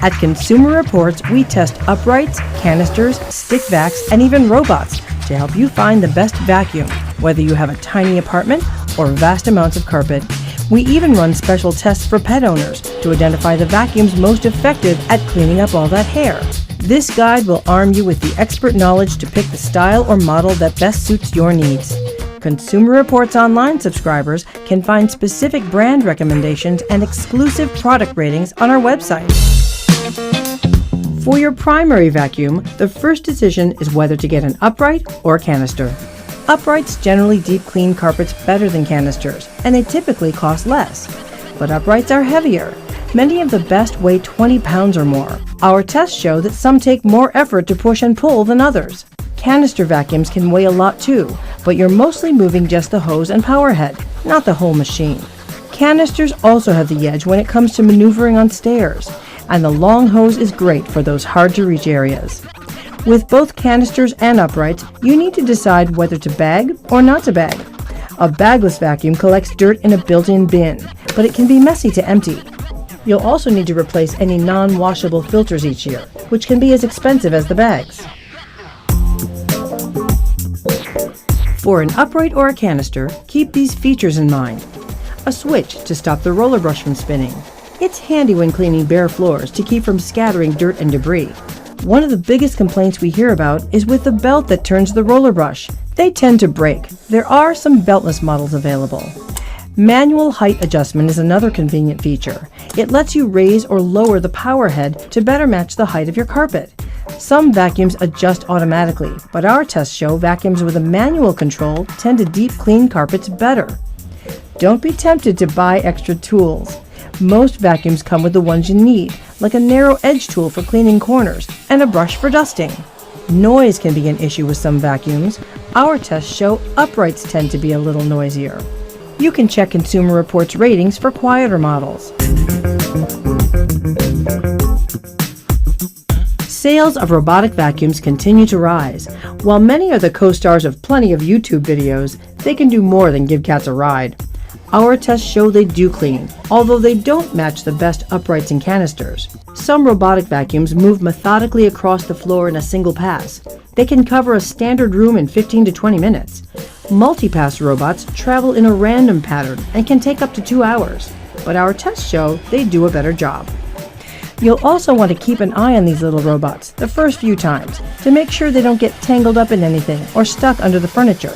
At Consumer Reports, we test uprights, canisters, stick vacs, and even robots to help you find the best vacuum, whether you have a tiny apartment or vast amounts of carpet. We even run special tests for pet owners to identify the vacuums most effective at cleaning up all that hair. This guide will arm you with the expert knowledge to pick the style or model that best suits your needs. Consumer Reports Online subscribers can find specific brand recommendations and exclusive product ratings on our website. For your primary vacuum, the first decision is whether to get an upright or canister. Uprights generally deep clean carpets better than canisters, and they typically cost less. But uprights are heavier. Many of the best weigh 20 pounds or more. Our tests show that some take more effort to push and pull than others. Canister vacuums can weigh a lot too, but you're mostly moving just the hose and power head, not the whole machine. Canisters also have the edge when it comes to maneuvering on stairs, and the long hose is great for those hard-to-reach areas. With both canisters and uprights, you need to decide whether to bag or not to bag. A bagless vacuum collects dirt in a built-in bin, but it can be messy to empty. You'll also need to replace any non-washable filters each year, which can be as expensive as the bags. For an upright or a canister, keep these features in mind. A switch to stop the roller brush from spinning. It's handy when cleaning bare floors to keep from scattering dirt and debris. One of the biggest complaints we hear about is with the belt that turns the roller brush. They tend to break. There are some beltless models available. Manual height adjustment is another convenient feature. It lets you raise or lower the power head to better match the height of your carpet. Some vacuums adjust automatically, but our tests show vacuums with a manual control tend to deep clean carpets better. Don't be tempted to buy extra tools. Most vacuums come with the ones you need, like a narrow edge tool for cleaning corners and a brush for dusting. Noise can be an issue with some vacuums. Our tests show uprights tend to be a little noisier. You can check Consumer Reports ratings for quieter models. Sales of robotic vacuums continue to rise. While many are the co-stars of plenty of YouTube videos, they can do more than give cats a ride. Our tests show they do clean, although they don't match the best uprights and canisters. Some robotic vacuums move methodically across the floor in a single pass. They can cover a standard room in 15 to 20 minutes. Multi-pass robots travel in a random pattern and can take up to 2 hours, but our tests show they do a better job. You'll also want to keep an eye on these little robots the first few times to make sure they don't get tangled up in anything or stuck under the furniture.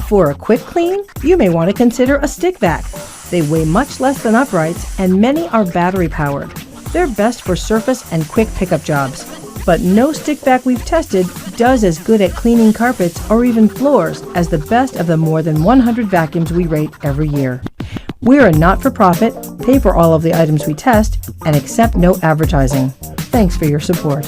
For a quick clean, you may want to consider a stick vac. They weigh much less than uprights, and many are battery-powered. They're best for surface and quick pickup jobs. But no stick vac we've tested does as good at cleaning carpets or even floors as the best of the more than 100 vacuums we rate every year. We're a not-for-profit, pay for all of the items we test, and accept no advertising. Thanks for your support.